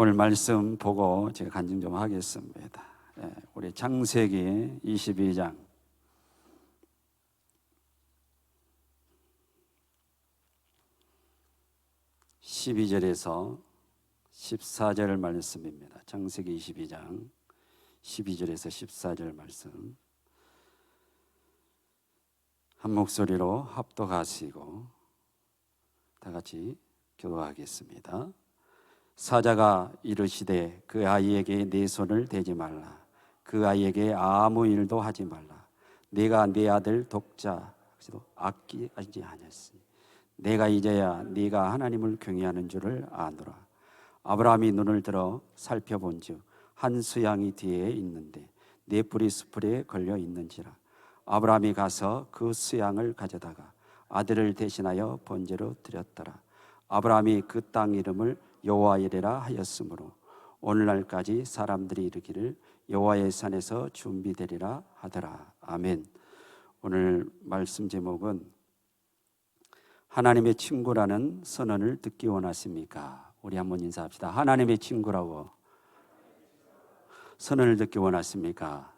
오늘 말씀 보고 제가 간증 좀 하겠습니다. 우리 창세기 22장 12절에서 14절 말씀입니다. 창세기 22장 12절에서 14절 말씀 한 목소리로 합독하시고 다 같이 교도하겠습니다. 사자가 이르시되 그 아이에게 내 손을 대지 말라. 그 아이에게 아무 일도 하지 말라. 내가 네 아들 독자 아끼지 아니었으니 내가 이제야 네가 하나님을 경외하는 줄을 아노라. 아브라함이 눈을 들어 살펴본즉 한 수양이 뒤에 있는데 네 뿔이 수풀에 걸려 있는지라. 아브라함이 가서 그 수양을 가져다가 아들을 대신하여 번제로 드렸더라. 아브라함이 그 땅 이름을 여호와이레라 하였으므로 오늘날까지 사람들이 이르기를 여호와의 산에서 준비되리라 하더라. 아멘. 오늘 말씀 제목은 하나님의 친구라는 선언을 듣기 원하십니까? 우리 한번 인사합시다. 하나님의 친구라고 선언을 듣기 원하십니까?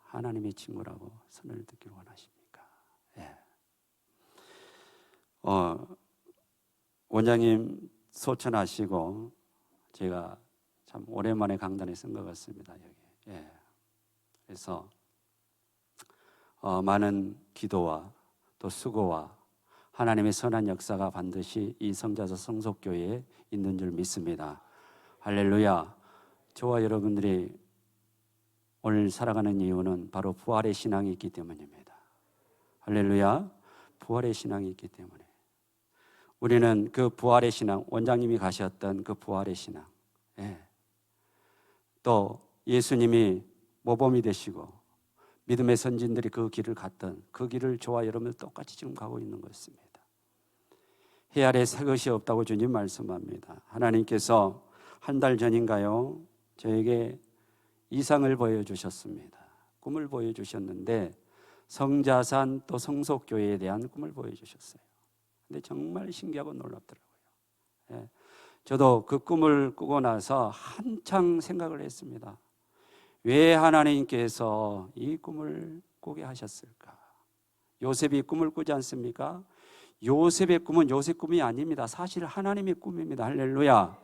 하나님의 친구라고 선언을 듣기 원하십니까? 예. 원장님 소천하시고 제가 참 오랜만에 강단에 쓴 것 같습니다. 여기. 예. 그래서 많은 기도와 또 수고와 하나님의 선한 역사가 반드시 이 성자서 성속교회에 있는 줄 믿습니다. 할렐루야. 저와 여러분들이 오늘 살아가는 이유는 바로 부활의 신앙이 있기 때문입니다. 할렐루야. 부활의 신앙이 있기 때문에 우리는 그 부활의 신앙, 원장님이 가셨던 그 부활의 신앙, 또 예수님이 모범이 되시고 믿음의 선진들이 그 길을 갔던 그 길을 저와 여러분들 똑같이 지금 가고 있는 것입니다. 해 아래 새 것이 없다고 주님 말씀합니다. 하나님께서 한 달 전인가요? 저에게 이상을 보여주셨습니다. 꿈을 보여주셨는데 성자산 또 성속교회에 대한 꿈을 보여주셨어요. 근데 정말 신기하고 놀랍더라고요. 저도 그 꿈을 꾸고 나서 한창 생각을 했습니다. 왜 하나님께서 이 꿈을 꾸게 하셨을까? 요셉이 꿈을 꾸지 않습니까? 요셉의 꿈은 요셉 꿈이 아닙니다. 사실 하나님의 꿈입니다. 할렐루야.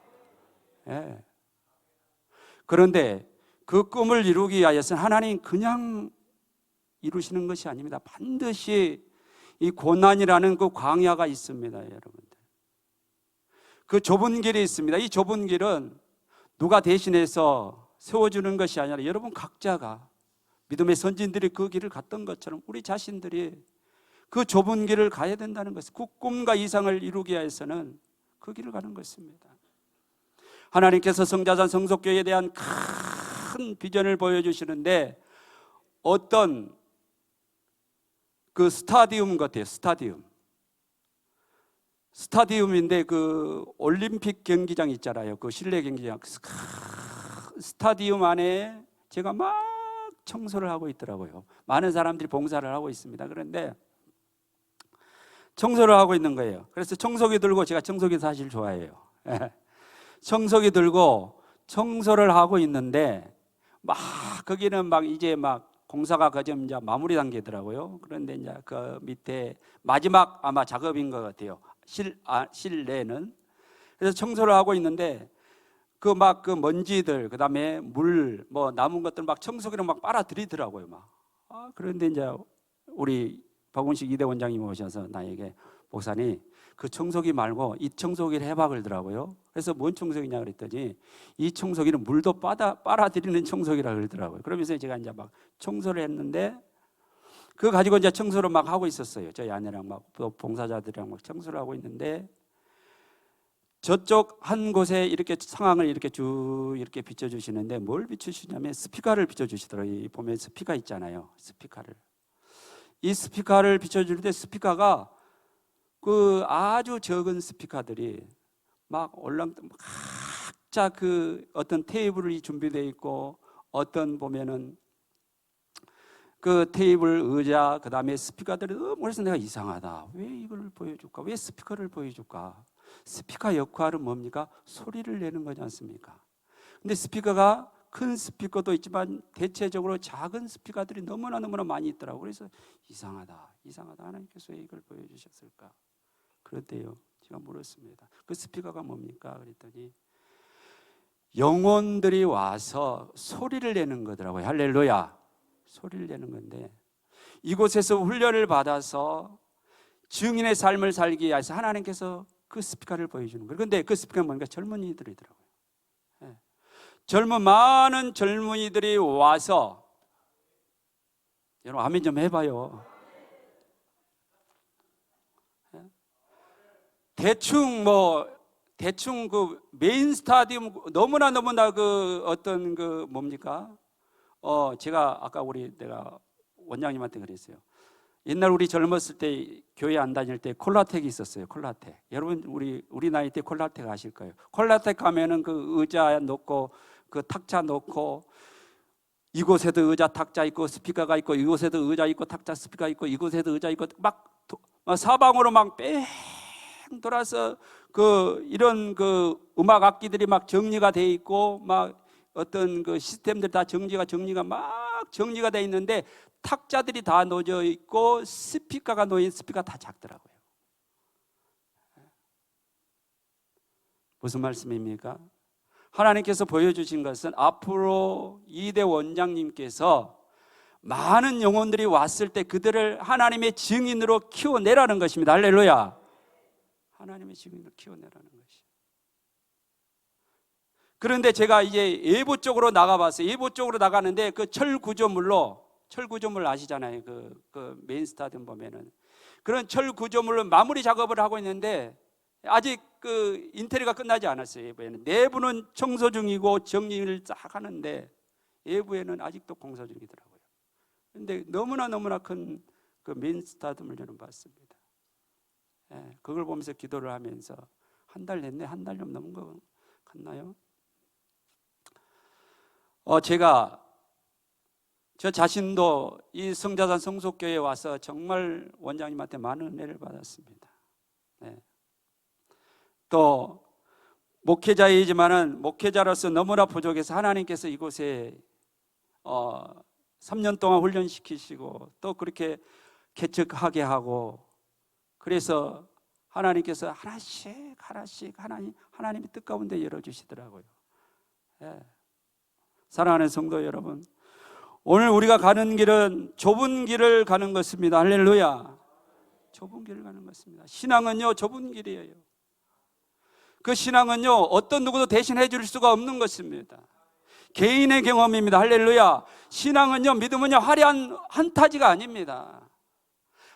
그런데 그 꿈을 이루기 위하여서는 하나님 그냥 이루시는 것이 아닙니다. 반드시 이 고난이라는 그 광야가 있습니다. 여러분들, 그 좁은 길이 있습니다. 이 좁은 길은 누가 대신해서 세워주는 것이 아니라 여러분 각자가 믿음의 선진들이 그 길을 갔던 것처럼 우리 자신들이 그 좁은 길을 가야 된다는 것입니다. 그 꿈과 이상을 이루기 위해서는 그 길을 가는 것입니다. 하나님께서 성자산 성속교회에 대한 큰 비전을 보여주시는데 어떤 그 스타디움 같아요. 스타디움인데 그 올림픽 경기장 있잖아요. 그 실내 경기장. 스타디움 안에 제가 막 청소를 하고 있더라고요. 많은 사람들이 봉사를 하고 있습니다. 그런데 청소를 하고 있는 거예요. 그래서 청소기 들고, 제가 청소기 사실 좋아해요. 청소기 들고 청소를 하고 있는데 막 거기는 막 이제 막 공사가 거점 이제 마무리 단계더라고요. 그런데 이제 그 밑에 마지막 아마 작업인 것 같아요. 실내는. 그래서 청소를 하고 있는데 그 막 그 먼지들, 그다음에 물, 뭐 남은 것들 막 청소기로 막 빨아들이더라고요. 그런데 이제 우리 박운식 이대 원장님이 오셔서 나에게 목사님 그 청소기 말고 이 청소기를 해봐 그러더라고요. 그래서 뭔 청소기냐 그랬더니 이 청소기는 물도 빨아들이는 청소기라 그러더라고요. 그러면서 제가 이제 막 청소를 했는데 그거 가지고 이제 청소를 막 하고 있었어요. 저희 아내랑 막 봉사자들이랑 막 청소를 하고 있는데 저쪽 한 곳에 이렇게 상황을 이렇게 쭉 이렇게 비춰주시는데 뭘 비춰주시냐면 스피커를 비춰주시더라고요. 보면 스피커 있잖아요. 이 스피커를 비춰주는데 스피커가 그 아주 적은 스피커들이 막 각자 그 어떤 테이블이 준비되어 있고 어떤 보면은 그 테이블, 의자, 그 다음에 스피커들이 그래서 내가 이상하다. 왜 이걸 보여줄까? 왜 스피커를 보여줄까? 스피커 역할은 뭡니까? 소리를 내는 거지 않습니까? 근데 스피커가 큰 스피커도 있지만 대체적으로 작은 스피커들이 너무나 많이 있더라고요. 그래서 이상하다. 하나님께서 왜 이걸 보여주셨을까? 그런데요, 제가 물었습니다. 그 스피커가 뭡니까? 그랬더니 영혼들이 와서 소리를 내는 거더라고요. 할렐루야. 소리를 내는 건데, 이곳에서 훈련을 받아서 증인의 삶을 살기 위해서 하나님께서 그 스피커를 보여주는 거예요. 그런데 그 스피커가 뭔가 젊은이들이더라고요. 많은 젊은이들이 와서, 여러분 아멘 좀 해봐요. 대충 그 메인 스타디움 너무나 그 어떤 그 뭡니까? 제가 아까 내가 원장님한테 그랬어요. 옛날 우리 젊었을 때 교회 안 다닐 때 콜라텍이 있었어요. 콜라텍. 여러분 우리 나이 때 콜라텍 아실 거예요. 콜라텍 가면은 그 의자 놓고 그 탁자 놓고, 이곳에도 의자 탁자 있고 스피커가 있고, 이곳에도 의자 있고 탁자 스피커 있고, 이곳에도 의자 있고, 막 사방으로 막 뺑 돌아서 그 이런 그 음악 악기들이 막 정리가 돼 있고, 막 어떤 그 시스템들 다 정리가 막 정리가 돼 있는데, 탁자들이 다 놓여 있고 스피커가 놓인 스피커가 다 작더라고요. 무슨 말씀입니까? 하나님께서 보여주신 것은 앞으로 이대 원장님께서 많은 영혼들이 왔을 때 그들을 하나님의 증인으로 키워내라는 것입니다. 할렐루야. 하나님의 증인으로 키워내라는 것이에요. 그런데 제가 이제 예보 쪽으로 나가봤어요. 예보 쪽으로 나가는데 그 철 구조물 아시잖아요. 그 메인 스타디움 보면은 그런 철 구조물로 마무리 작업을 하고 있는데, 아직 그 인테리어가 끝나지 않았어요. 예부에는 내부는 청소 중이고 정리를 쫙 하는데, 예부에는 아직도 공사 중이더라고요. 그런데 너무나 큰 그 메인 스타디움을 저는 봤습니다. 그걸 보면서 기도를 하면서, 한 달 됐네, 한 달 좀 넘은 거 같나요? 저 자신도 이 성자산 성속교회에 와서 정말 원장님한테 많은 은혜를 받았습니다. 또 목회자이지만은 목회자로서 너무나 부족해서 하나님께서 이곳에 3년 동안 훈련시키시고 또 그렇게 개척하게 하고, 그래서 하나님께서 하나씩 하나님의 뜻 가운데 열어주시더라고요. 사랑하는 성도 여러분, 오늘 우리가 가는 길은 좁은 길을 가는 것입니다. 할렐루야. 좁은 길을 가는 것입니다. 신앙은요, 좁은 길이에요. 그 신앙은요, 어떤 누구도 대신해 줄 수가 없는 것입니다. 개인의 경험입니다. 할렐루야. 신앙은요, 믿음은요, 화려한 한타지가 아닙니다.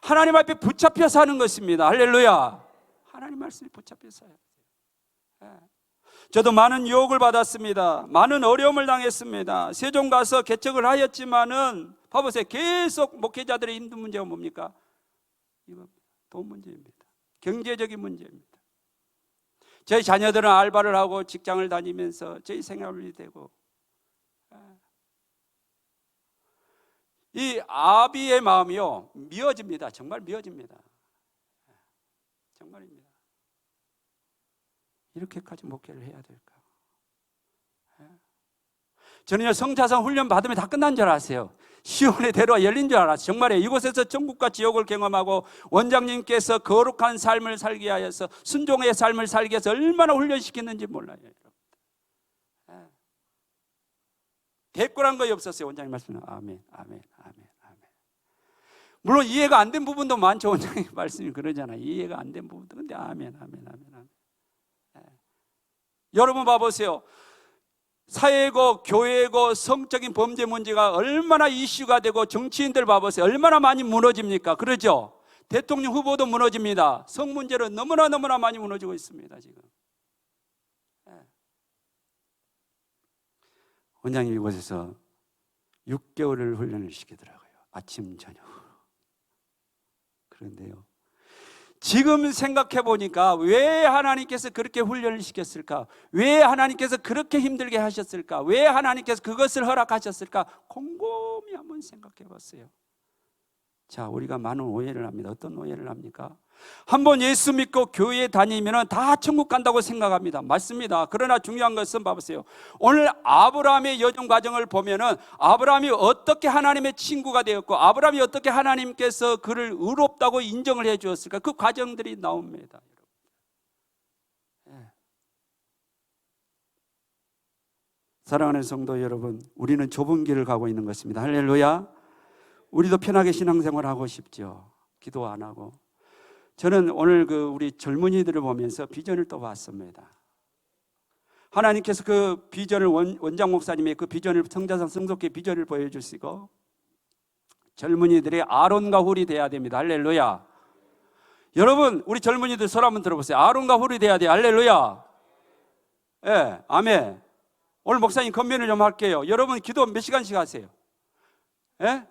하나님 앞에 붙잡혀 사는 것입니다. 할렐루야. 하나님 말씀에 붙잡혀 사야 돼요. 저도 많은 유혹을 받았습니다. 많은 어려움을 당했습니다. 세종 가서 개척을 하였지만은 봐보세요. 계속 목회자들의 힘든 문제가 뭡니까? 이거 돈 문제입니다. 경제적인 문제입니다. 저희 자녀들은 알바를 하고 직장을 다니면서 저희 생활이 되고, 이 아비의 마음이요, 미어집니다. 정말 미어집니다. 정말입니다. 이렇게까지 목회를 해야 될까? 저는요, 성자산 훈련 받으면 다 끝난 줄 알았어요. 시온의 대로가 열린 줄 알았어요. 정말이에요. 이곳에서 천국과 지옥을 경험하고 원장님께서 거룩한 삶을 살게 하여서 순종의 삶을 살게 해서 얼마나 훈련시켰는지 몰라요. 대꾸란 거이 없었어요. 원장님 말씀은 아멘. 물론 이해가 안 된 부분도 많죠. 원장님 말씀이 그러잖아요. 이해가 안 된 부분도. 근데 아멘. 여러분 봐보세요. 사회고 교회고 성적인 범죄 문제가 얼마나 이슈가 되고, 정치인들 봐보세요. 얼마나 많이 무너집니까? 그러죠? 대통령 후보도 무너집니다. 성 문제로 너무나 많이 무너지고 있습니다. 지금 원장님이 이곳에서 6개월을 훈련을 시키더라고요. 아침 저녁으로. 그런데요, 지금 생각해 보니까 왜 하나님께서 그렇게 훈련을 시켰을까? 왜 하나님께서 그렇게 힘들게 하셨을까? 왜 하나님께서 그것을 허락하셨을까? 곰곰이 한번 생각해 봤어요. 자, 우리가 많은 오해를 합니다. 어떤 오해를 합니까? 한번 예수 믿고 교회에 다니면 다 천국 간다고 생각합니다. 맞습니다. 그러나 중요한 것은 봐보세요. 오늘 아브라함의 여정 과정을 보면은 아브라함이 어떻게 하나님의 친구가 되었고 아브라함이 어떻게 하나님께서 그를 의롭다고 인정을 해 주었을까? 그 과정들이 나옵니다. 사랑하는 성도 여러분, 우리는 좁은 길을 가고 있는 것입니다. 할렐루야. 우리도 편하게 신앙생활 하고 싶죠. 기도 안 하고. 저는 오늘 우리 젊은이들을 보면서 비전을 또 봤습니다. 하나님께서 그 비전을 원장 목사님의 그 비전을 성자상 성속의 비전을 보여주시고 젊은이들이 아론과 훌이 돼야 됩니다. 할렐루야. 여러분, 우리 젊은이들 손 한번 들어보세요. 아론과 훌이 돼야 돼요. 할렐루야. 예, 아멘. 오늘 목사님 건면을 좀 할게요. 여러분 기도 몇 시간씩 하세요? 예?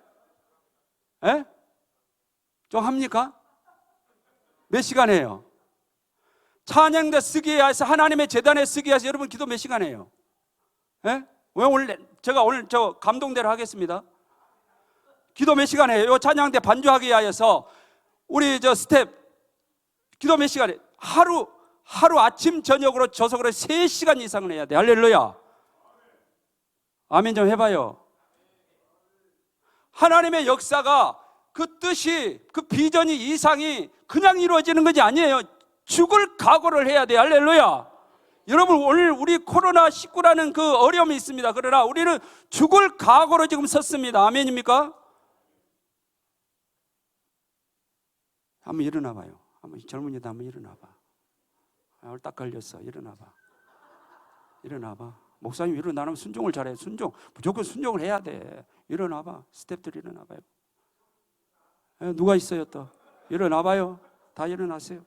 예? 좀 합니까? 몇 시간 해요? 찬양대 쓰기에 해서 하나님의 재단에 쓰기에 해서 여러분 기도 몇 시간 해요? 예? 왜 오늘 제가 오늘 저 감동대로 하겠습니다. 기도 몇 시간 해요? 요 찬양대 반주하기 위하여서 우리 저 스텝 기도 몇 시간 해요? 하루 아침 저녁으로 저속으로 3시간 이상을 해야 돼. 할렐루야. 아멘 좀 해봐요. 하나님의 역사가 그 뜻이 그 비전이 이상이 그냥 이루어지는 것이 아니에요. 죽을 각오를 해야 돼요. 할렐루야. 여러분 오늘 우리 코로나19라는 그 어려움이 있습니다. 그러나 우리는 죽을 각오로 지금 섰습니다. 아멘입니까? 한번 일어나 봐요. 한번 젊은이도 한번 일어나 봐. 오늘 딱 걸렸어. 일어나 봐. 일어나 봐. 목사님 일어나면 순종을 잘해. 순종. 무조건 순종을 해야 돼. 일어나 봐. 스태프들 일어나 봐요. 누가 있어요 또? 일어나 봐요. 다 일어나세요.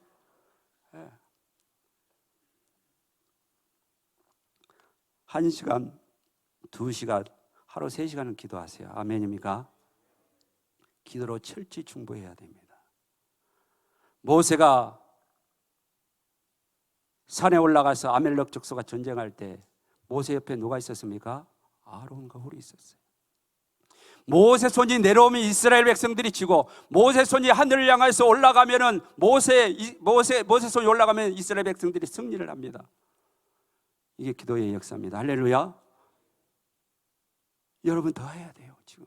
1시간, 2시간, 하루 3시간은 기도하세요. 아멘입니까? 기도로 철저히 충분해야 됩니다. 모세가 산에 올라가서 아멜렉 족속과 전쟁할 때 모세 옆에 누가 있었습니까? 아론과 훌이 있었어요. 모세 손이 내려오면 이스라엘 백성들이 지고 모세 손이 하늘을 향해서 올라가면은 모세 손이 올라가면 이스라엘 백성들이 승리를 합니다. 이게 기도의 역사입니다. 할렐루야. 여러분 더 해야 돼요. 지금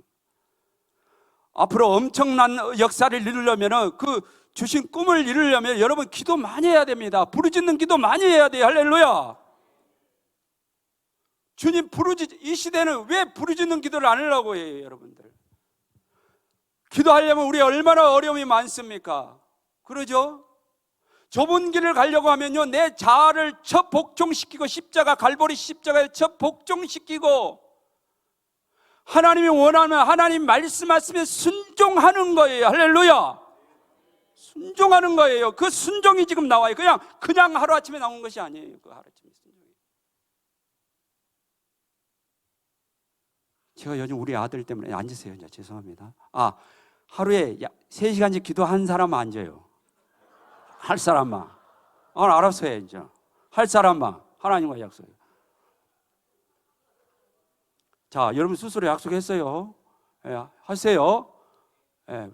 앞으로 엄청난 역사를 이루려면은 그 주신 꿈을 이루려면 여러분 기도 많이 해야 됩니다. 부르짖는 기도 많이 해야 돼요. 할렐루야. 주님 이 시대는 왜 부르짖는 기도를 안 하려고 해요, 여러분들? 기도하려면 우리 얼마나 어려움이 많습니까? 그러죠? 좁은 길을 가려고 하면요, 내 자아를 첫 복종시키고 십자가, 갈보리 십자가에 첫 복종시키고 하나님이 원하면 하나님 말씀하시면 순종하는 거예요. 할렐루야. 순종하는 거예요. 그 순종이 지금 나와요. 그냥 하루아침에 나온 것이 아니에요. 그 하루아침에 순종이. 제가 요즘 우리 아들 때문에 앉으세요. 이제 죄송합니다. 하루에 3시간씩 기도한 사람만 앉아요. 할 사람만. 알아서 해 이제. 할 사람만 하나님과 약속해요. 자, 여러분 스스로 약속했어요. 하세요.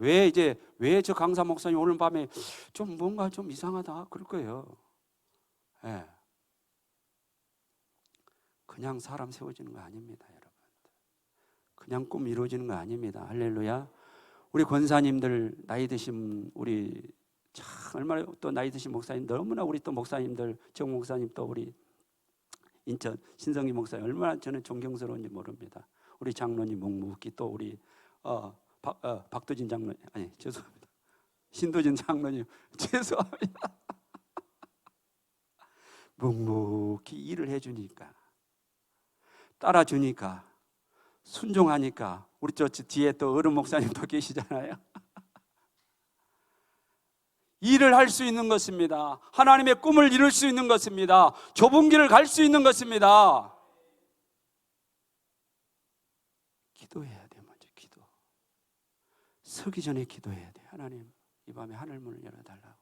왜 저 강사 목사님 오늘 밤에 좀 뭔가 좀 이상하다 그럴 거예요. 그냥 사람 세워지는 거 아닙니다, 여러분. 그냥 꿈 이루어지는 거 아닙니다. 할렐루야. 우리 권사님들 나이 드신 우리 참 얼마나 또 나이 드신 목사님 너무나 우리 또 목사님들 정 목사님 또 우리 인천 신성기 목사님 얼마나 저는 존경스러운지 모릅니다. 우리 장로님 묵묵히 또 우리 박도진 장로님 아니 죄송합니다. 신도진 장로님 죄송합니다. 묵묵히 일을 해주니까 따라주니까 순종하니까 우리 저 뒤에 또 어른 목사님도 계시잖아요. 일을 할 수 있는 것입니다. 하나님의 꿈을 이룰 수 있는 것입니다. 좁은 길을 갈 수 있는 것입니다. 기도해야 돼. 먼저 기도. 서기 전에 기도해야 돼. 하나님 이 밤에 하늘 문을 열어달라고.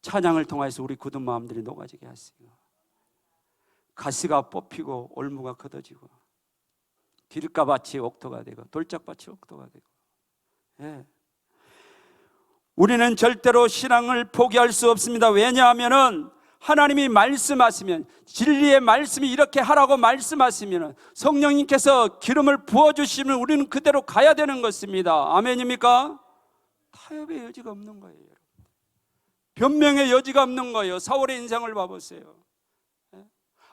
찬양을 통해서 우리 굳은 마음들이 녹아지게 하시고 가시가 뽑히고 올무가 걷어지고 길가밭이 옥토가 되고 돌짝밭이 옥토가 되고 우리는 절대로 신앙을 포기할 수 없습니다. 왜냐하면은 하나님이 말씀하시면, 진리의 말씀이 이렇게 하라고 말씀하시면 성령님께서 기름을 부어주시면 우리는 그대로 가야 되는 것입니다. 아멘입니까? 타협의 여지가 없는 거예요. 변명의 여지가 없는 거예요. 사울의 인생을 봐보세요.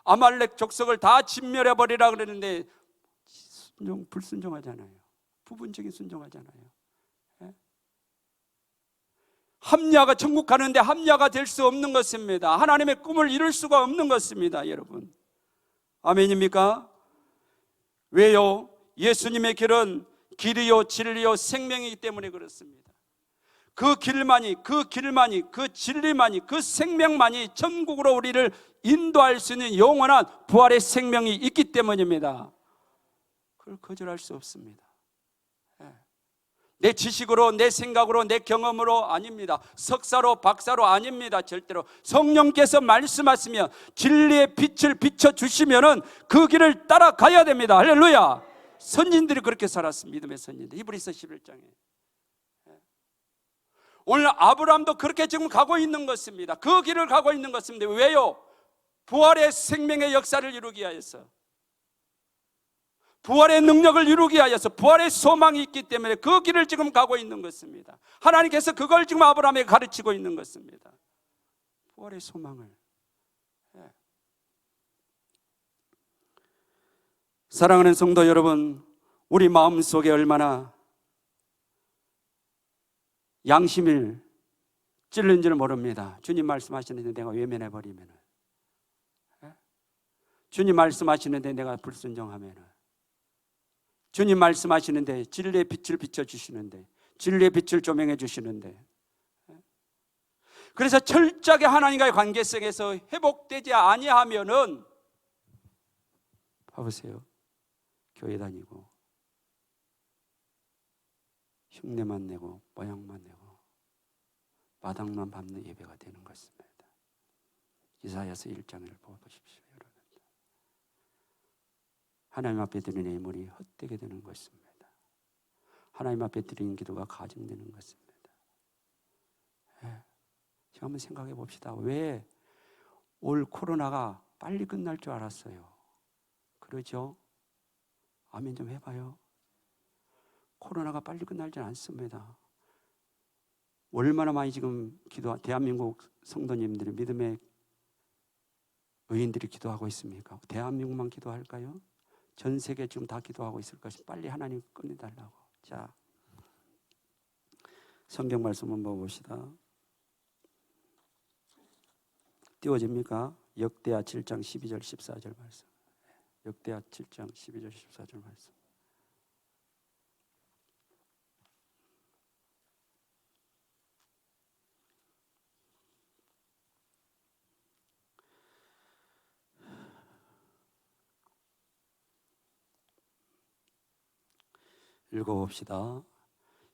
아말렉 족속을 다 진멸해버리라 그랬는데 불순종하잖아요. 부분적인 순종하잖아요. 합리화가, 천국 가는데 합리화가 될 수 없는 것입니다. 하나님의 꿈을 이룰 수가 없는 것입니다, 여러분. 아멘입니까? 왜요? 예수님의 길은 길이요 진리요 생명이기 때문에 그렇습니다. 그 길만이, 그 진리만이, 그 생명만이 천국으로 우리를 인도할 수 있는 영원한 부활의 생명이 있기 때문입니다. 그걸 거절할 수 없습니다. 내 지식으로, 내 생각으로, 내 경험으로 아닙니다. 석사로, 박사로 아닙니다. 절대로. 성령께서 말씀하시면 진리의 빛을 비춰주시면은 그 길을 따라가야 됩니다. 할렐루야. 선진들이 그렇게 살았습니다. 믿음의 선진들. 히브리서 11장에. 오늘 아브라함도 그렇게 지금 가고 있는 것입니다. 그 길을 가고 있는 것입니다. 왜요? 부활의 생명의 역사를 이루기 위하여서, 부활의 능력을 이루기 위하여서, 부활의 소망이 있기 때문에 그 길을 지금 가고 있는 것입니다. 하나님께서 그걸 지금 아브라함에게 가르치고 있는 것입니다. 부활의 소망을. 사랑하는 성도 여러분, 우리 마음속에 얼마나 양심을 찔른지를 모릅니다. 주님 말씀하시는데 내가 외면해버리면, 주님 말씀하시는데 내가 불순종하면, 주님 말씀하시는데 진리의 빛을 비춰주시는데, 진리의 빛을 조명해 주시는데, 그래서 철저하게 하나님과의 관계성에서 회복되지 아니하면은, 봐보세요, 교회 다니고 흉내만 내고 모양만 내고 마당만 밟는 예배가 되는 것입니다. 이사야서 1장을 보십시오. 여러분, 하나님 앞에 드리는 예물이 헛되게 되는 것입니다. 하나님 앞에 드리는 기도가 가증되는 것입니다. 지금 한번 생각해 봅시다. 왜 올 코로나가 빨리 끝날 줄 알았어요? 그러죠? 아멘 좀 해봐요. 코로나가 빨리 끝날지 않습니다. 얼마나 많이 지금 대한민국 성도님들이, 믿음의 의인들이 기도하고 있습니까? 대한민국만 기도할까요? 전 세계 지금 다 기도하고 있을 것이 빨리 하나님 끝내달라고. 자, 성경 말씀 한번 봅시다. 띄워집니까? 역대하 7장 12절 14절 말씀. 역대하 7장 12절 14절 말씀. 읽어봅시다.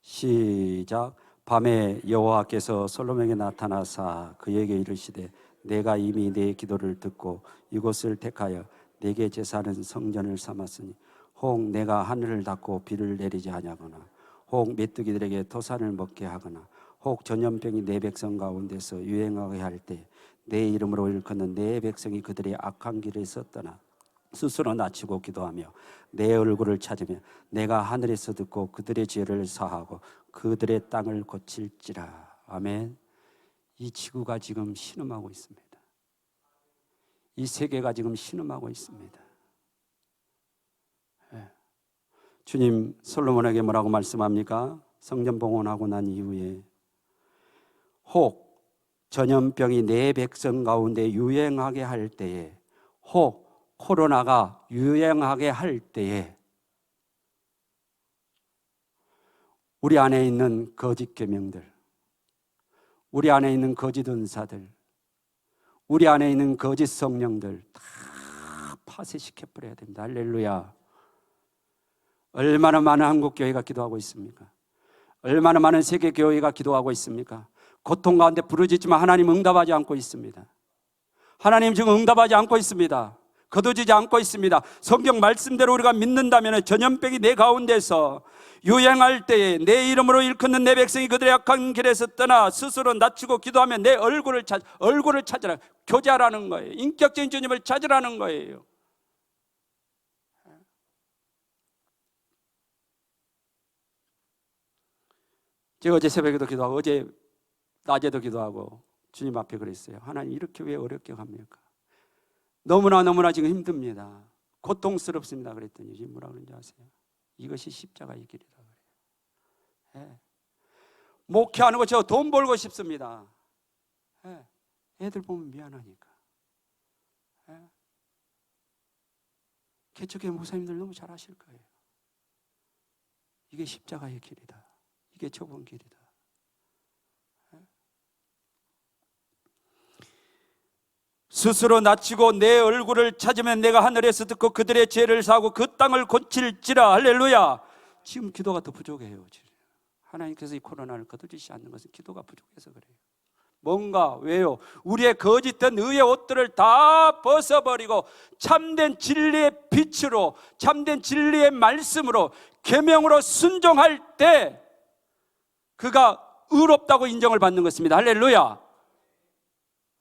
시작. 밤에 여호와께서 솔로몬에게 나타나사 그에게 이르시되, 내가 이미 내 기도를 듣고 이곳을 택하여 내게 제사하는 성전을 삼았으니 혹 내가 하늘을 닫고 비를 내리지 아니하거나 혹 메뚜기들에게 토산을 먹게 하거나 혹 전염병이 내 백성 가운데서 유행하게 할 때 내 이름으로 일컫는 내 백성이 그들의 악한 길에서 떠나 스스로 낮추고 기도하며 내 얼굴을 찾으며 내가 하늘에서 듣고 그들의 죄를 사하고 그들의 땅을 고칠지라. 아멘. 이 지구가 지금 신음하고 있습니다. 이 세계가 지금 신음하고 있습니다. 주님 솔로몬에게 뭐라고 말씀합니까? 성전 봉헌하고 난 이후에 혹 전염병이 내 백성 가운데 유행하게 할 때에, 혹 코로나가 유행하게 할 때에 우리 안에 있는 거짓 계명들, 우리 안에 있는 거짓 은사들, 우리 안에 있는 거짓 성령들 다 파쇄시켜버려야 됩니다. 할렐루야. 얼마나 많은 한국교회가 기도하고 있습니까? 얼마나 많은 세계교회가 기도하고 있습니까? 고통 가운데 부르짖지만 하나님 응답하지 않고 있습니다. 하나님 지금 응답하지 않고 있습니다. 거두지 않고 있습니다. 성경 말씀대로 우리가 믿는다면 전염병이 내 가운데서 유행할 때에 내 이름으로 일컫는 내 백성이 그들의 악한 길에서 떠나 스스로 낮추고 기도하면 내 얼굴을 찾으라. 교제하라는 거예요. 인격적인 주님을 찾으라는 거예요. 제가 어제 새벽에도 기도하고 어제 낮에도 기도하고 주님 앞에 그랬어요. 하나님, 이렇게 왜 어렵게 합니까? 너무나 지금 힘듭니다. 고통스럽습니다. 그랬더니 지금 뭐라 그런지 아세요? 이것이 십자가의 길이다 그래요. 예. 목회하는 거 저 돈 벌고 싶습니다. 예. 애들 보면 미안하니까. 예. 개척교회 목사님들 너무 잘 아실 거예요. 이게 십자가의 길이다. 이게 좁은 길이다. 스스로 낮추고 내 얼굴을 찾으면 내가 하늘에서 듣고 그들의 죄를 사하고 그 땅을 고칠지라. 할렐루야. 지금 기도가 더 부족해요. 하나님께서 이 코로나를 거두지 않는 것은 기도가 부족해서 그래요. 뭔가 왜요? 우리의 거짓된 의의 옷들을 다 벗어버리고 참된 진리의 빛으로, 참된 진리의 말씀으로, 계명으로 순종할 때 그가 의롭다고 인정을 받는 것입니다. 할렐루야.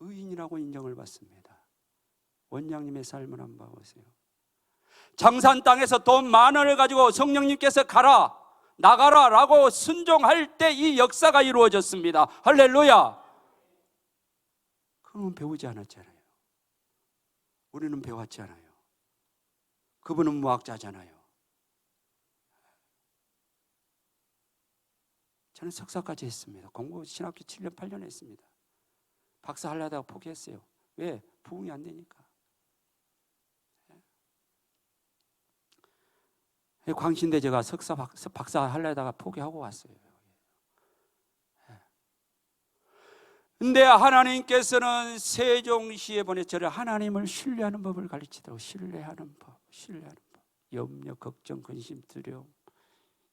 의인이라고 인정을 받습니다. 원장님의 삶을 한번 봐보세요. 장산 땅에서 돈 10,000원을 가지고 성령님께서 나가라 라고 순종할 때 이 역사가 이루어졌습니다. 할렐루야. 그분은 배우지 않았잖아요. 우리는 배웠지 않아요. 그분은 무학자잖아요. 저는 석사까지 했습니다. 공부 신학교 7년 8년 했습니다. 박사 하려다가 포기했어요. 왜? 부흥이 안 되니까. 광신대 제가 박사 하려다가 포기하고 왔어요. 근데 하나님께서는 세종시에 보내 저를 하나님을 신뢰하는 법을 가르치더라고요. 신뢰하는 법. 염려, 걱정, 근심, 두려움.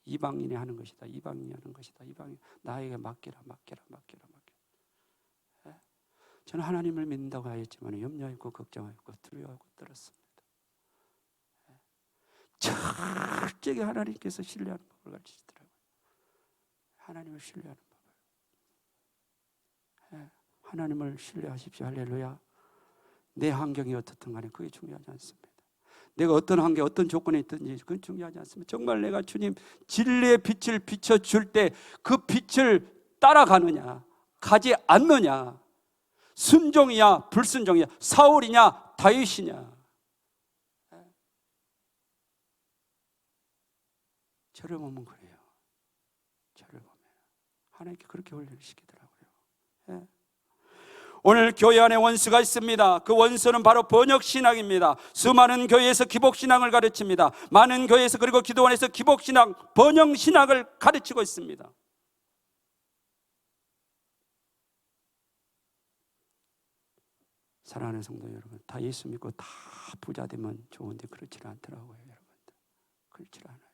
이방인이 하는 것이다. 이방인이 하는 것이다. 이방인 나에게 맡겨라. 저는 하나님을 믿는다고 하였지만 염려했고 걱정했고 두려워하고 떨었습니다. 철저히 하나님께서 신뢰하는 법을 가르치시더라고요. 하나님을 신뢰하는 법을. 하나님을 신뢰하십시오. 할렐루야. 내 환경이 어떻든 간에 그게 중요하지 않습니다. 내가 어떤 환경, 어떤 조건에 있든지 그건 중요하지 않습니다. 정말 내가 주님 진리의 빛을 비춰줄 때 그 빛을 따라가느냐, 가지 않느냐, 순종이냐 불순종이냐, 사울이냐 다윗이냐. 저를 보면 그래요. 저를 보면 하나님께 그렇게 훈련을 시키더라고요. 오늘 교회 안에 원수가 있습니다. 그 원수는 바로 번역신앙입니다. 수많은 교회에서 기복신앙을 가르칩니다. 많은 교회에서 그리고 기도원에서 기복신앙, 번역신앙을 가르치고 있습니다. 사랑하는 성도 여러분, 다 예수 믿고 다 부자 되면 좋은데 그렇지 않더라고요. 여러분들 그렇지 않아요.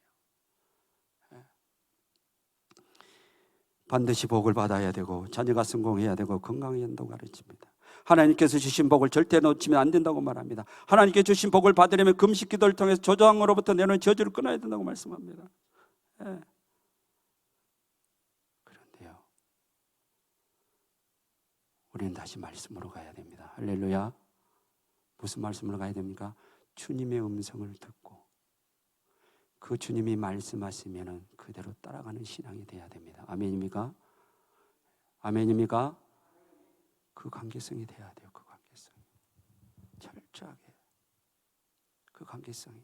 반드시 복을 받아야 되고 자녀가 성공해야 되고 건강해야 된다고 가르칩니다. 하나님께서 주신 복을 절대 놓치면 안 된다고 말합니다. 하나님께 주신 복을 받으려면 금식 기도를 통해서 조상으로부터 내놓은 저주를 끊어야 된다고 말씀합니다. 그런데요, 우리는 다시 말씀으로 가야 됩니다. 할렐루야. 무슨 말씀으로 가야 됩니까? 주님의 음성을 듣고 그 주님이 말씀하시면 그대로 따라가는 신앙이 돼야 됩니다. 아멘입니까? 아멘입니까? 그 관계성이 돼야 돼요. 그 관계성이 철저하게 그 관계성이.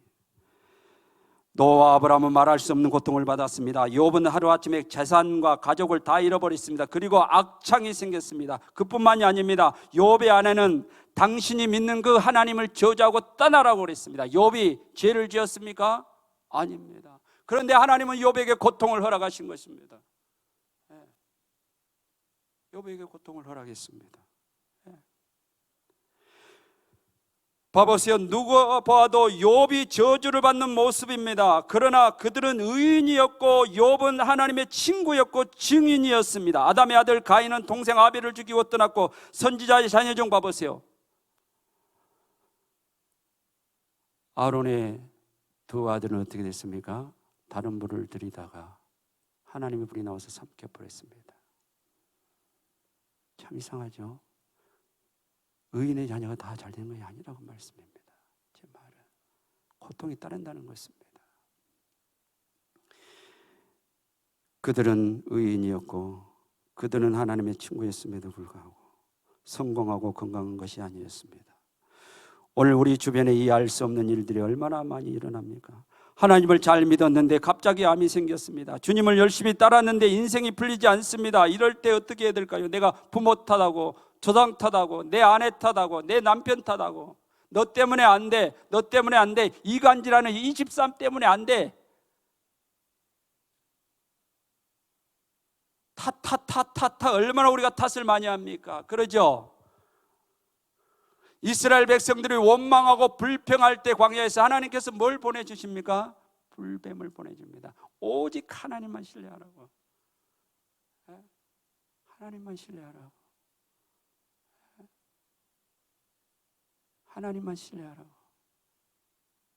노아와 아브라함은 말할 수 없는 고통을 받았습니다. 욥은 하루아침에 재산과 가족을 다 잃어버렸습니다. 그리고 악창이 생겼습니다. 그뿐만이 아닙니다. 욥의 아내는 당신이 믿는 그 하나님을 저주하고 떠나라고 그랬습니다. 욥이 죄를 지었습니까? 아닙니다. 그런데 하나님은 욥에게 고통을 허락하신 것입니다. 욥에게 고통을 허락했습니다. 봐보세요. 누가 봐도 욥이 저주를 받는 모습입니다. 그러나 그들은 의인이었고 욥은 하나님의 친구였고 증인이었습니다. 아담의 아들 가인은 동생 아벨을 죽이고 떠났고 선지자의 자녀 중 봐보세요. 아론의 두 아들은 어떻게 됐습니까? 다른 불을 들이다가 하나님의 불이 나와서 삼켜버렸습니다. 참 이상하죠? 의인의 자녀가 다 잘 되는 것이 아니라고 말씀입니다. 제 말은 고통이 따른다는 것입니다. 그들은 의인이었고 그들은 하나님의 친구였음에도 불구하고 성공하고 건강한 것이 아니었습니다. 오늘 우리 주변에 이해할 수 없는 일들이 얼마나 많이 일어납니까? 하나님을 잘 믿었는데 갑자기 암이 생겼습니다. 주님을 열심히 따랐는데 인생이 풀리지 않습니다. 이럴 때 어떻게 해야 될까요? 내가 부모 탓하고 조상 탓하고 내 아내 탓하고 내 남편 탓하고 너 때문에 안 돼, 너 때문에 안 돼, 이간질하는 이 집사람 때문에 안 돼. 탓 얼마나 우리가 탓을 많이 합니까? 그러죠? 이스라엘 백성들이 원망하고 불평할 때 광야에서 하나님께서 뭘 보내주십니까? 불뱀을 보내줍니다. 오직 하나님만 신뢰하라고. 하나님만 신뢰하라고. 하나님만 신뢰하라고.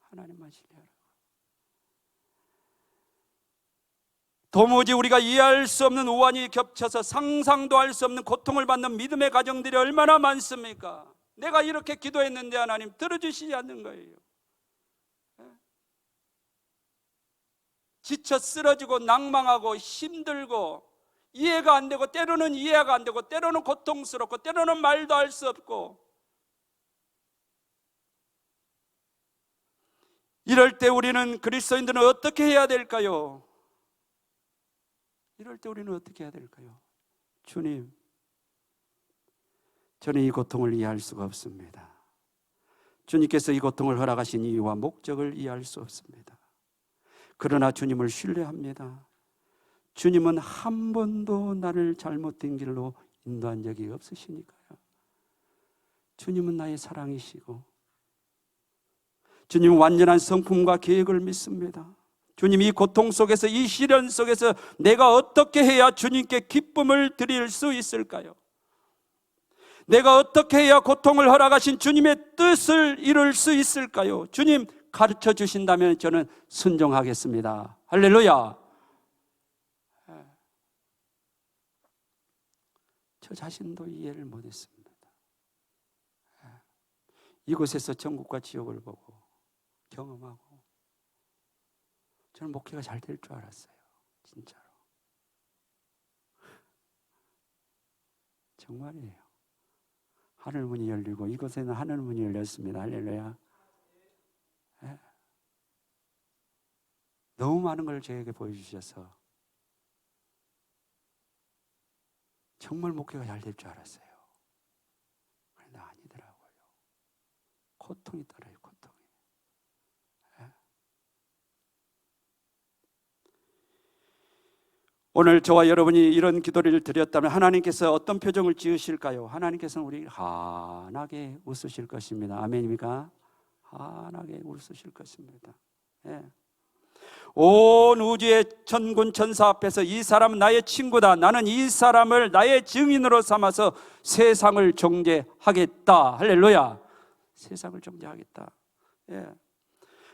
하나님만 신뢰하라고. 도무지 우리가 이해할 수 없는 우환이 겹쳐서 상상도 할 수 없는 고통을 받는 믿음의 가정들이 얼마나 많습니까? 내가 이렇게 기도했는데 하나님 들어주시지 않는 거예요. 지쳐 쓰러지고 낭망하고 힘들고 이해가 안 되고 때로는 이해가 안 되고 때로는 고통스럽고 때로는 말도 할 수 없고 이럴 때 우리는 그리스도인들은 어떻게 해야 될까요? 이럴 때 우리는 어떻게 해야 될까요? 주님, 저는 이 고통을 이해할 수가 없습니다. 주님께서 이 고통을 허락하신 이유와 목적을 이해할 수 없습니다. 그러나 주님을 신뢰합니다. 주님은 한 번도 나를 잘못된 길로 인도한 적이 없으시니까요. 주님은 나의 사랑이시고 주님은 완전한 성품과 계획을 믿습니다. 주님, 이 고통 속에서, 이 시련 속에서 내가 어떻게 해야 주님께 기쁨을 드릴 수 있을까요? 내가 어떻게 해야 고통을 허락하신 주님의 뜻을 이룰 수 있을까요? 주님 가르쳐 주신다면 저는 순종하겠습니다. 할렐루야. 저 자신도 이해를 못했습니다. 이곳에서 천국과 지옥을 보고 경험하고 저는 목회가 잘 될 줄 알았어요. 진짜로. 정말이에요. 하늘문이 열리고 이곳에는 하늘문이 열렸습니다. 할렐루야. 네. 너무 많은 걸 저에게 보여주셔서 정말 목회가 잘 될 줄 알았어요. 그런데 아니더라고요. 고통이 따라요. 고통이. 네. 오늘 저와 여러분이 이런 기도를 드렸다면 하나님께서 어떤 표정을 지으실까요? 하나님께서는 우리 환하게 웃으실 것입니다. 아멘입니까? 환하게 웃으실 것입니다. 네. 온 우주의 천군 천사 앞에서 이 사람은 나의 친구다, 나는 이 사람을 나의 증인으로 삼아서 세상을 정죄하겠다. 할렐루야. 세상을 정죄하겠다. 예.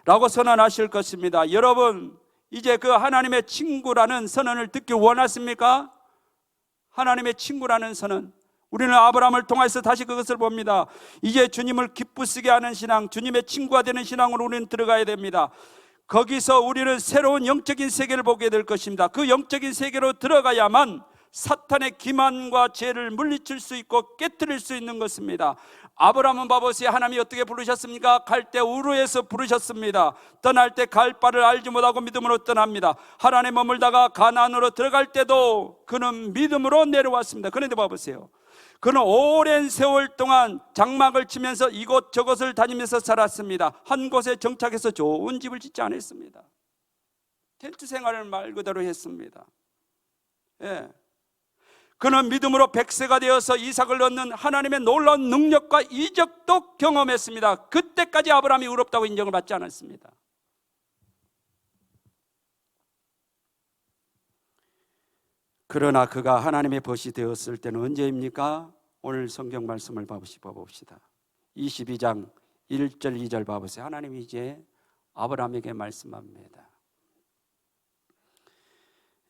라고 선언하실 것입니다. 여러분, 이제 그 하나님의 친구라는 선언을 듣기 원하십니까? 하나님의 친구라는 선언. 우리는 아브라함을 통해서 다시 그것을 봅니다. 이제 주님을 기쁘시게 하는 신앙, 주님의 친구가 되는 신앙으로 우리는 들어가야 됩니다. 거기서 우리는 새로운 영적인 세계를 보게 될 것입니다. 그 영적인 세계로 들어가야만 사탄의 기만과 죄를 물리칠 수 있고 깨뜨릴 수 있는 것입니다. 아브라함은 봐보세요. 하나님이 어떻게 부르셨습니까? 갈대 우르에서 부르셨습니다. 떠날 때 갈 바를 알지 못하고 믿음으로 떠납니다. 하나님 머물다가 가나안으로 들어갈 때도 그는 믿음으로 내려왔습니다. 그런데 봐보세요. 그는 오랜 세월 동안 장막을 치면서 이곳저곳을 다니면서 살았습니다. 한 곳에 정착해서 좋은 집을 짓지 않았습니다. 텐트 생활을 말 그대로 했습니다. 예. 그는 믿음으로 100세가 되어서 이삭을 얻는 하나님의 놀라운 능력과 이적도 경험했습니다. 그때까지 아브라함이 의롭다고 인정을 받지 않았습니다. 그러나 그가 하나님의 벗이 되었을 때는 언제입니까? 오늘 성경 말씀을 봅시다. 22장 1절 2절 봐보세요. 하나님이 이제 아브라함에게 말씀합니다.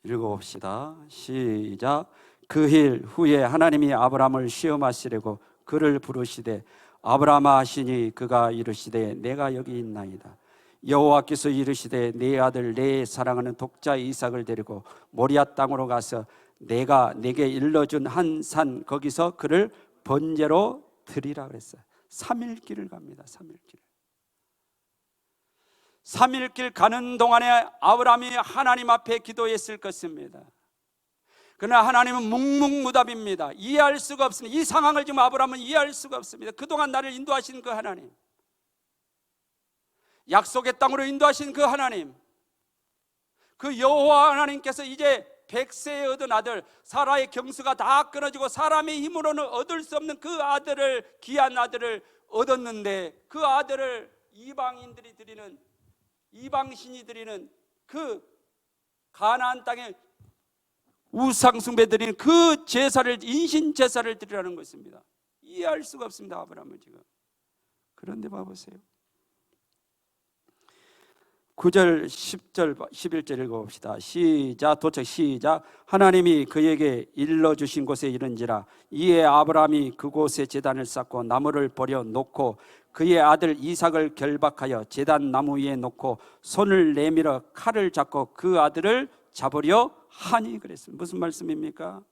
읽어봅시다. 시작. 그 일 후에 하나님이 아브라함을 시험하시려고 그를 부르시되 아브라함아 하시니 그가 이르시되 내가 여기 있나이다. 여호와께서 이르시되 내 아들 내 사랑하는 독자 이삭을 데리고 모리아 땅으로 가서 내가 내게 일러준 한 산 거기서 그를 번제로 드리라 그랬어요. 3일 길을 갑니다. 3일 길. 3일 길 가는 동안에 아브라함이 하나님 앞에 기도했을 것입니다. 그러나 하나님은 묵묵무답입니다. 이해할 수가 없습니다. 이 상황을 지금 아브라함은 이해할 수가 없습니다. 그동안 나를 인도하신 그 하나님, 약속의 땅으로 인도하신 그 하나님, 그 여호와 하나님께서 이제 100세에 얻은 아들, 사라의 경수가 다 끊어지고 사람의 힘으로는 얻을 수 없는 그 아들을, 귀한 아들을 얻었는데, 그 아들을 이방인들이 드리는, 이방신이 드리는 그 가나안 땅에 우상 숭배 드리는 그 제사를, 인신 제사를 드리라는 것입니다. 이해할 수가 없습니다, 아브라함은 지금. 그런데 봐보세요. 9절, 10절, 11절 읽어봅시다. 시작. 도착. 시작. 하나님이 그에게 일러주신 곳에 이른지라 이에 아브라함이 그곳에 제단을 쌓고 나무를 버려 놓고 그의 아들 이삭을 결박하여 제단 나무 위에 놓고 손을 내밀어 칼을 잡고 그 아들을 잡으려 하니 그랬습니다. 무슨 말씀입니까?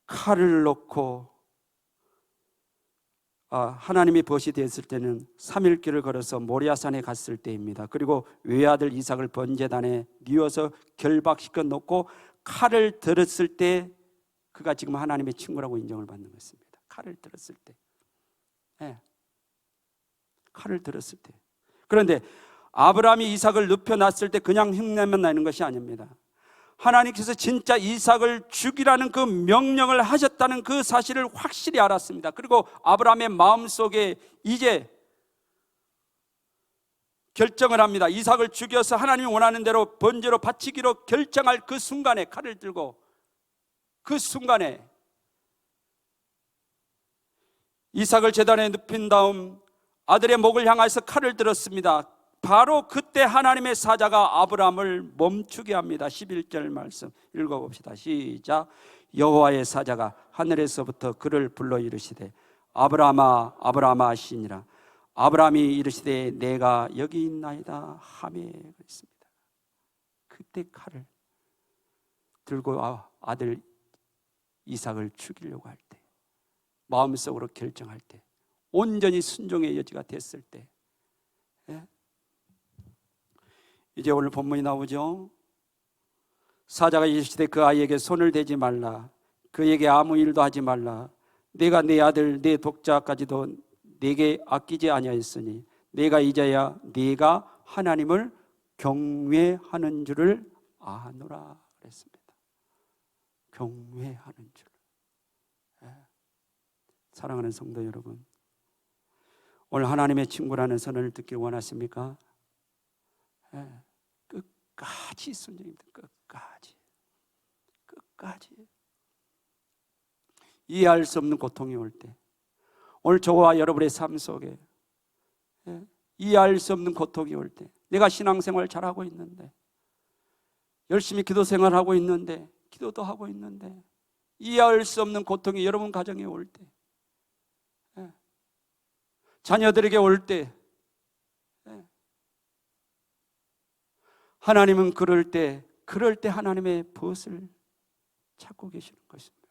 칼을 놓고 하나님이 벗이 되었을 때는 3일 길을 걸어서 모리아산에 갔을 때입니다. 그리고 외아들 이삭을 번제단에 뉘어서 결박시켜 놓고 칼을 들었을 때 그가 지금 하나님의 친구라고 인정을 받는 것입니다. 칼을 들었을 때. 네. 칼을 들었을 때. 그런데 아브라함이 이삭을 눕혀놨을 때 그냥 흉내만 나는 것이 아닙니다. 하나님께서 진짜 이삭을 죽이라는 그 명령을 하셨다는 그 사실을 확실히 알았습니다. 그리고 아브라함의 마음속에 이제 결정을 합니다. 이삭을 죽여서 하나님이 원하는 대로 번제로 바치기로 결정할 그 순간에, 칼을 들고 그 순간에 이삭을 제단에 눕힌 다음 아들의 목을 향해서 칼을 들었습니다. 바로 그때 하나님의 사자가 아브라함을 멈추게 합니다. 11절 말씀 읽어봅시다. 시작. 여호와의 사자가 하늘에서부터 그를 불러 이르시되 아브라함아 아브라함아 하시니라. 아브라함이 이르시되 내가 여기 있나이다 하매 그랬습니다. 그때 칼을 들고 아들 이삭을 죽이려고 할 때, 마음속으로 결정할 때, 온전히 순종의 여지가 됐을 때, 이제 오늘 본문이 나오죠. 사자가 이르시되 그 아이에게 손을 대지 말라. 그에게 아무 일도 하지 말라. 내가 내 아들 내 독자까지도 내게 아끼지 아니하였으니 내가 이제야 네가 하나님을 경외하는 줄을 아노라 그랬습니다. 경외하는 줄. 사랑하는 성도 여러분, 오늘 하나님의 친구라는 선언을 듣길 원하십니까? 끝까지 순종입니다. 끝까지 이해할 수 없는 고통이 올 때, 오늘 저와 여러분의 삶 속에 이해할 수 없는 고통이 올 때, 내가 신앙생활 잘하고 있는데, 열심히 기도 생활하고 있는데, 기도도 하고 있는데 이해할 수 없는 고통이 여러분 가정에 올 때, 자녀들에게 올 때, 하나님은 그럴 때 하나님의 벗을 찾고 계시는 것입니다.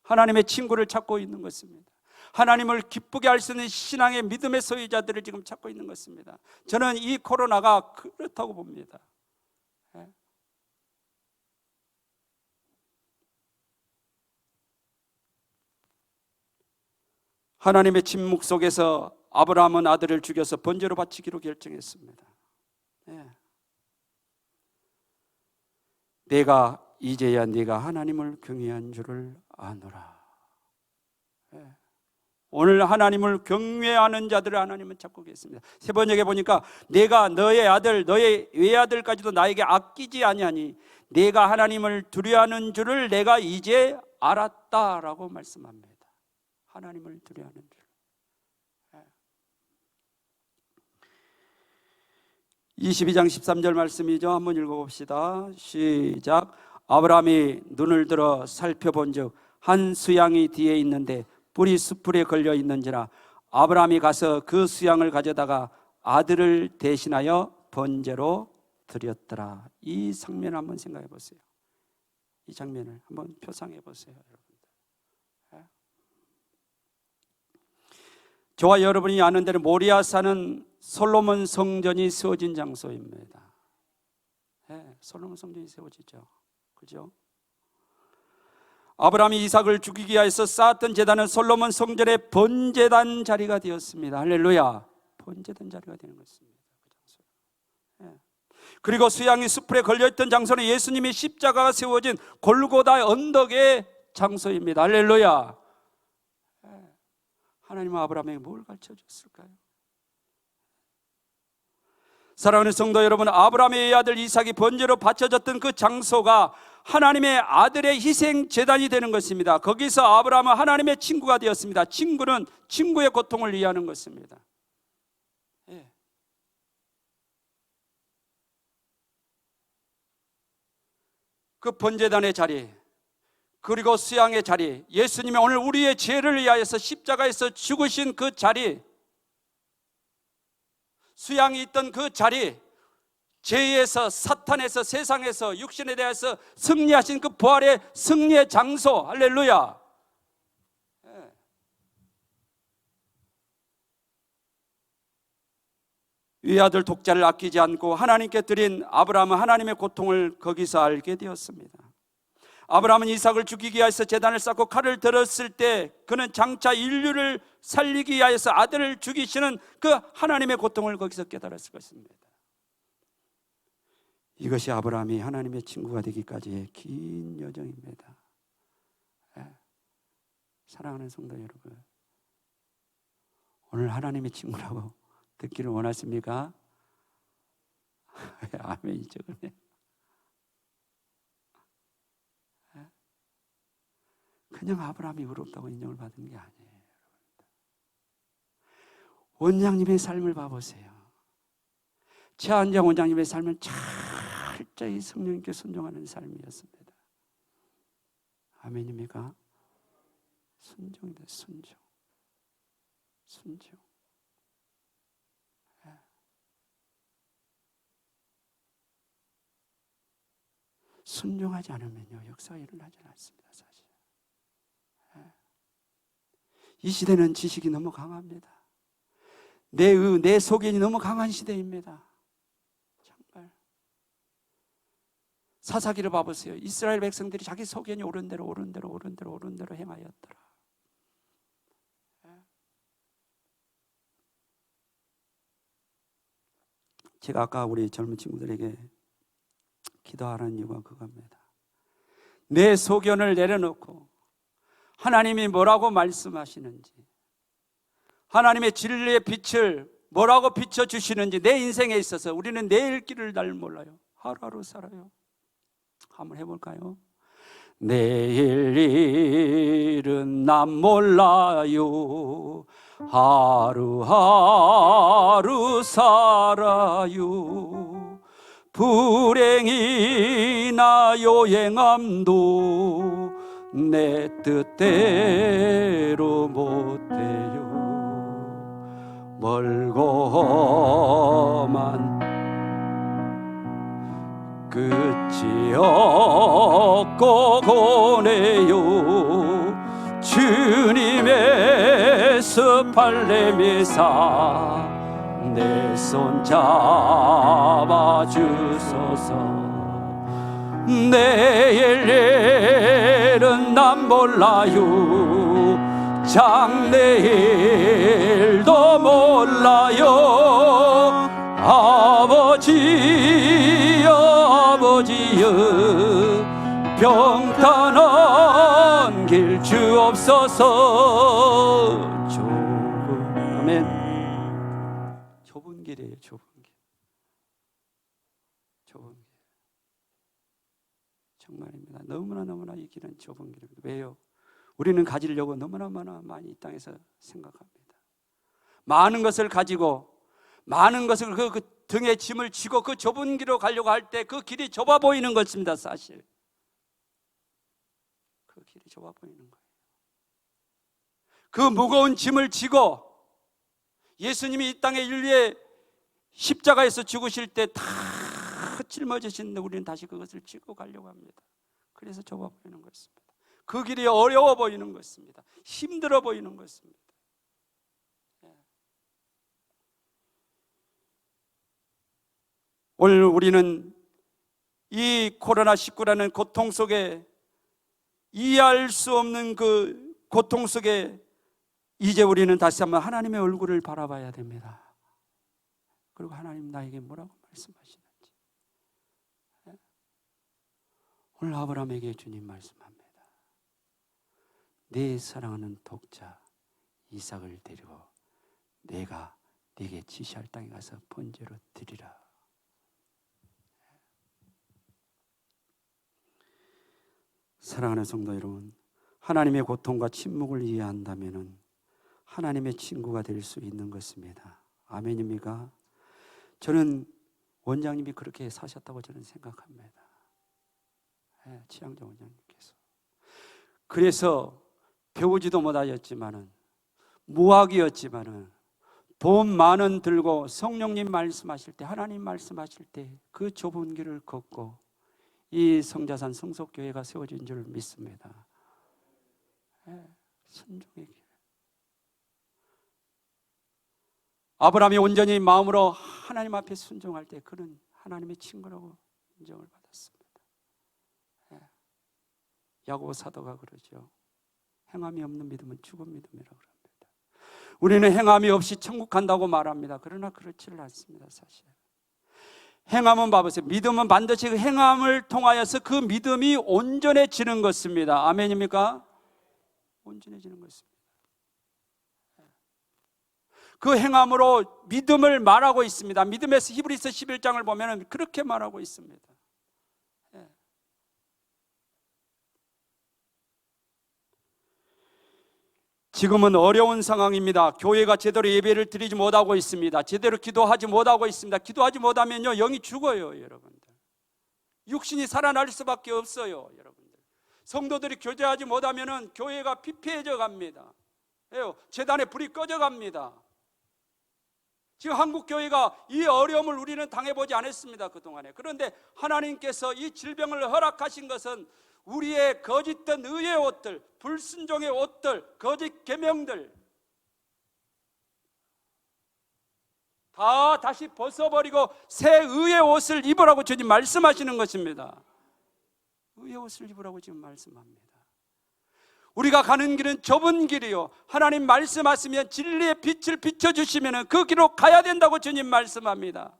하나님의 친구를 찾고 있는 것입니다. 하나님을 기쁘게 할 수 있는 신앙의 믿음의 소유자들을 지금 찾고 있는 것입니다. 저는 이 코로나가 그렇다고 봅니다. 하나님의 침묵 속에서 아브라함은 아들을 죽여서 번제로 바치기로 결정했습니다. 내가 이제야 네가 하나님을 경외한 줄을 아노라. 오늘 하나님을 경외하는 자들을 하나님은 찾고 계십니다. 세 번역에 보니까 내가 너의 아들 너의 외아들까지도 나에게 아끼지 아니하니 내가 하나님을 두려워하는 줄을 내가 이제 알았다라고 말씀합니다. 하나님을 두려워하는 줄. 22장 13절 말씀이죠. 한번 읽어봅시다. 시작. 아브라함이 눈을 들어 살펴본즉 한 수양이 뒤에 있는데 뿔이 수풀에 걸려 있는지라 아브라함이 가서 그 수양을 가져다가 아들을 대신하여 번제로 드렸더라. 이 장면을 한번 생각해 보세요. 이 장면을 한번 표상해 보세요, 여러분들. 저와 여러분이 아는 대로 모리아산은 솔로몬 성전이 세워진 장소입니다. 솔로몬 성전이 세워지죠. 그죠? 아브라함이 이삭을 죽이기 위해서 쌓았던 제단은 솔로몬 성전의 번제단 자리가 되었습니다. 할렐루야. 번제단 자리가 되는 것입니다. 그 장소. 그리고 수양이 숲에 걸려있던 장소는 예수님이 십자가가 세워진 골고다 언덕의 장소입니다. 할렐루야. 하나님은 아브라함에게 뭘 가르쳐 줬을까요? 사랑하는 성도 여러분, 아브라함의 아들 이삭이 번제로 바쳐졌던 그 장소가 하나님의 아들의 희생 제단이 되는 것입니다. 거기서 아브라함은 하나님의 친구가 되었습니다. 친구는 친구의 고통을 이해하는 것입니다. 그 번제단의 자리, 그리고 수양의 자리, 예수님이 오늘 우리의 죄를 위하여서 십자가에서 죽으신 그 자리, 수양이 있던 그 자리, 죄에서, 사탄에서, 세상에서, 육신에 대해서 승리하신 그 부활의 승리의 장소. 할렐루야. 위아들 독자를 아끼지 않고 하나님께 드린 아브라함은 하나님의 고통을 거기서 알게 되었습니다. 아브라함은 이삭을 죽이기 위해서 제단을 쌓고 칼을 들었을 때 그는 장차 인류를 살리기 위해서 아들을 죽이시는 그 하나님의 고통을 거기서 깨달았을 것입니다. 이것이 아브라함이 하나님의 친구가 되기까지의 긴 여정입니다. 사랑하는 성도 여러분, 오늘 하나님의 친구라고 듣기를 원하십니까? 아멘이죠. 그냥 아브라함이 의롭다고 인정을 받은 게 아니에요. 원장님의 삶을 봐보세요. 최한장 원장님의 삶은 철저히 성령님께 순종하는 삶이었습니다. 아멘입니까? 순종이다. 순종. 순종하지 않으면요, 역사가 일어나지 않습니다. 사실 이 시대는 지식이 너무 강합니다. 내 소견이 너무 강한 시대입니다. 정말 사사기를 봐보세요. 이스라엘 백성들이 자기 소견이 옳은 대로 행하였더라. 제가 아까 우리 젊은 친구들에게 기도하라는 이유가 그겁니다. 내 소견을 내려놓고 하나님이 뭐라고 말씀하시는지, 하나님의 진리의 빛을 뭐라고 비춰주시는지, 내 인생에 있어서 우리는 내일 길을 잘 몰라요. 하루하루 살아요. 한번 해볼까요? 내일 일은 난 몰라요. 하루하루 살아요. 불행이나 요행함도 내 뜻대로 못해요. 멀고만 끝이 없고 고뇌요. 주님의 습할레미사 내 손 잡아주소서. 내일 일은 난 몰라요. 장래일도 몰라요. 아버지여 평탄한 길 주옵소서. 아멘. 좁은 길이에요. 좁은 길. 정말입니다. 너무나 이 길은 좁은 길입니다. 왜요? 우리는 가지려고 너무나 많이 이 땅에서 생각합니다. 많은 것을 가지고 많은 것을 그 등에 짐을 지고 그 좁은 길로 가려고 할 때 그 길이 좁아 보이는 것입니다. 사실 그 길이 좁아 보이는 거예요. 그 무거운 짐을 지고 예수님이 이 땅에 인류의 십자가에서 죽으실 때 다 짊어지시는데 우리는 다시 그것을 지고 가려고 합니다. 그래서 좁아 보이는 것입니다. 그 길이 어려워 보이는 것입니다. 힘들어 보이는 것입니다. 오늘 우리는 이 코로나19라는 고통 속에, 이해할 수 없는 그 고통 속에 이제 우리는 다시 한번 하나님의 얼굴을 바라봐야 됩니다. 그리고 하나님 나에게 뭐라고 말씀하시는지. 오늘 아브라함에게 주님 말씀합니다. 내 사랑하는 독자 이삭을 데리고 내가 네게 지시할 땅에 가서 번제로 드리라. 사랑하는 성도 여러분, 하나님의 고통과 침묵을 이해한다면 하나님의 친구가 될 수 있는 것입니다. 아멘입니까? 저는 원장님이 그렇게 사셨다고 저는 생각합니다. 치양정 원장님께서. 그래서 배우지도 못하였지만은, 무학이었지만은, 돈 만 원 들고 성령님 말씀하실 때, 하나님 말씀하실 때 그 좁은 길을 걷고 이 성자산 성속교회가 세워진 줄 믿습니다. 순종의 길. 아브라함이 온전히 마음으로 하나님 앞에 순종할 때 그는 하나님의 친구라고 인정을 받았습니다. 야고보 사도가 그러죠. 행함이 없는 믿음은 죽은 믿음이라고 합니다. 우리는 행함이 없이 천국 간다고 말합니다. 그러나 그렇지는 않습니다. 사실 행함은 봐보세요. 믿음은 반드시 그 행함을 통하여서 그 믿음이 온전해지는 것입니다. 아멘입니까? 온전해지는 것입니다. 그 행함으로 믿음을 말하고 있습니다. 믿음에서 히브리서 11장을 보면 그렇게 말하고 있습니다. 지금은 어려운 상황입니다. 교회가 제대로 예배를 드리지 못하고 있습니다. 제대로 기도하지 못하고 있습니다. 기도하지 못하면요 영이 죽어요. 여러분들 육신이 살아날 수밖에 없어요. 여러분들 성도들이 교제하지 못하면 교회가 피폐해져 갑니다. 제단에 불이 꺼져 갑니다. 지금 한국 교회가 이 어려움을 우리는 당해보지 않았습니다. 그동안에. 그런데 하나님께서 이 질병을 허락하신 것은 우리의 거짓된 의의 옷들, 불순종의 옷들, 거짓 계명들 다 다시 벗어버리고 새 의의 옷을 입으라고 주님 말씀하시는 것입니다. 의의 옷을 입으라고 지금 말씀합니다. 우리가 가는 길은 좁은 길이요, 하나님 말씀하시면 진리의 빛을 비춰주시면 그 길로 가야 된다고 주님 말씀합니다.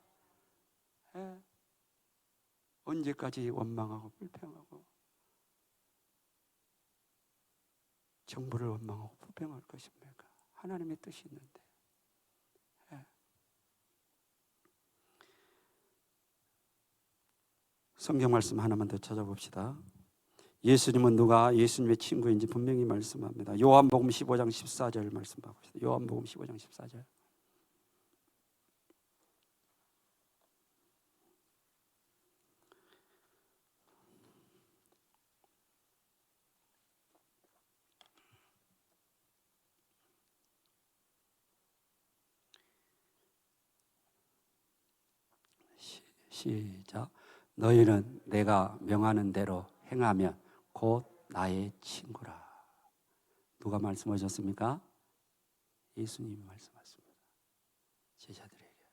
언제까지 원망하고 불평하고 정부를 원망하고 불평할 것입니까? 하나님의 뜻이 있는데. 성경 말씀 하나만 더 찾아봅시다. 예수님은 누가 예수님의 친구인지 분명히 말씀합니다. 요한복음 15장 14절 말씀 봅시다. 요한복음 15장 14절. 시작. 너희는 내가 명하는 대로 행하면 곧 나의 친구라. 누가 말씀하셨습니까? 예수님이 말씀하셨습니다. 제자들에게.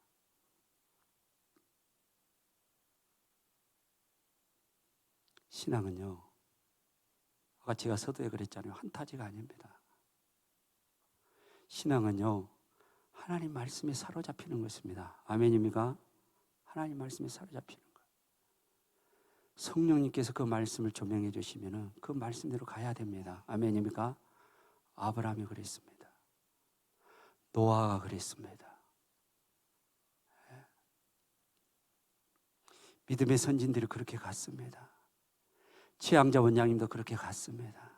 신앙은요, 아까 제가 서두에 그랬잖아요. 한타지가 아닙니다. 신앙은요, 하나님 말씀에 사로잡히는 것입니다. 아멘입니까? 하나님 말씀에 사로잡히는 것. 성령님께서 그 말씀을 조명해 주시면 그 말씀대로 가야 됩니다. 아멘입니까? 아브라함이 그랬습니다. 노아가 그랬습니다. 믿음의 선진들이 그렇게 갔습니다. 최양자 원장님도 그렇게 갔습니다.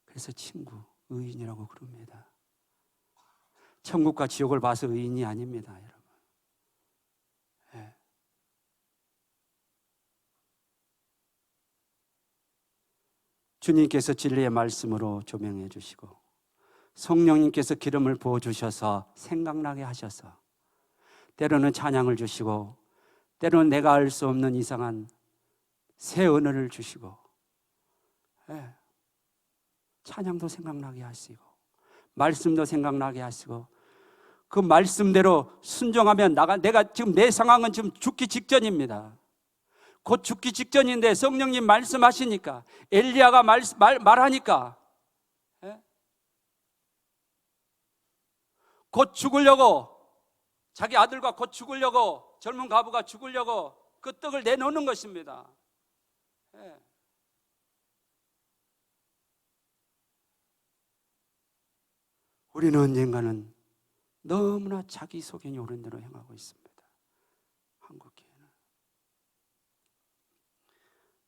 그래서 친구, 의인이라고 그럽니다. 천국과 지옥을 봐서 의인이 아닙니다, 여러분. 예. 주님께서 진리의 말씀으로 조명해 주시고 성령님께서 기름을 부어 주셔서 생각나게 하셔서 때로는 찬양을 주시고 때로는 내가 알 수 없는 이상한 새 언어를 주시고, 예. 찬양도 생각나게 하시고 말씀도 생각나게 하시고 그 말씀대로 순종하면 내가 지금 내 상황은 지금 죽기 직전입니다. 곧 죽기 직전인데 성령님 말씀하시니까 엘리야가 말하니까, 예? 곧 죽으려고 자기 아들과 곧 죽으려고 젊은 과부가 죽으려고 그 떡을 내놓는 것입니다. 예. 우리는 언젠가는 너무나 자기 소견이 옳은 대로 행하고 있습니다. 한국교회는.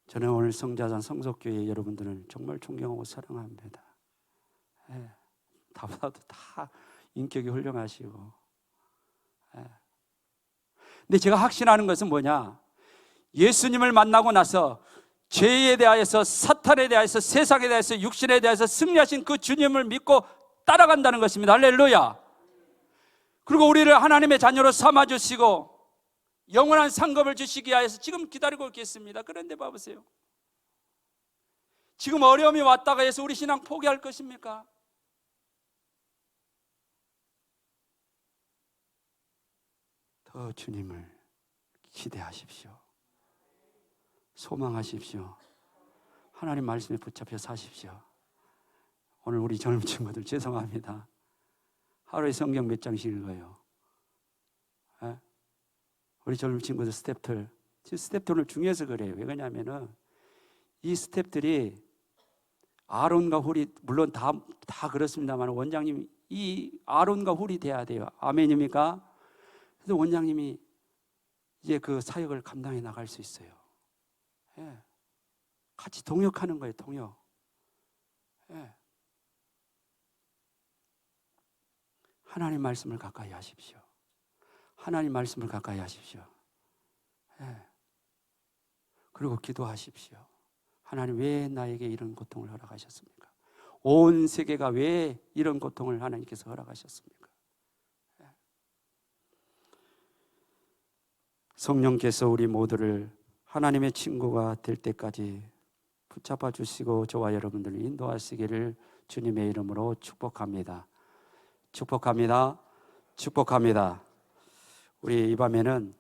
저는 오늘 성자산 성속교회 여러분들을 정말 존경하고 사랑합니다. 예. 다보다도 다 인격이 훌륭하시고. 예. 근데 제가 확신하는 것은 뭐냐? 예수님을 만나고 나서 죄에 대하여서, 사탄에 대하여서, 세상에 대하여서, 육신에 대하여서 승리하신 그 주님을 믿고 따라간다는 것입니다. 할렐루야. 그리고 우리를 하나님의 자녀로 삼아주시고 영원한 상급을 주시기 위해서 지금 기다리고 있겠습니다. 그런데 봐보세요. 지금 어려움이 왔다가 해서 우리 신앙 포기할 것입니까? 더 주님을 기대하십시오. 소망하십시오. 하나님 말씀에 붙잡혀 사십시오. 오늘 우리 젊은 친구들 죄송합니다. 하루에 성경 몇 장씩 읽어요. 예? 우리 젊은 친구들 스텝들, 스텝들은 중요해서 그래요. 왜 그러냐면은 이 스텝들이 아론과 홀이 물론 다 그렇습니다만 원장님 이 아론과 홀이 돼야 돼요. 아멘입니까? 그래서 원장님이 이제 그 사역을 감당해 나갈 수 있어요. 예. 같이 동역하는 거예요. 동역. 예. 하나님 말씀을 가까이 하십시오. 하나님 말씀을 가까이 하십시오. 예. 그리고 기도하십시오. 하나님 왜 나에게 이런 고통을 허락하셨습니까? 온 세계가 왜 이런 고통을 하나님께서 허락하셨습니까? 예. 성령께서 우리 모두를 하나님의 친구가 될 때까지 붙잡아 주시고 저와 여러분들을 인도하시기를 주님의 이름으로 축복합니다. 축복합니다. 축복합니다. 우리 이 밤에는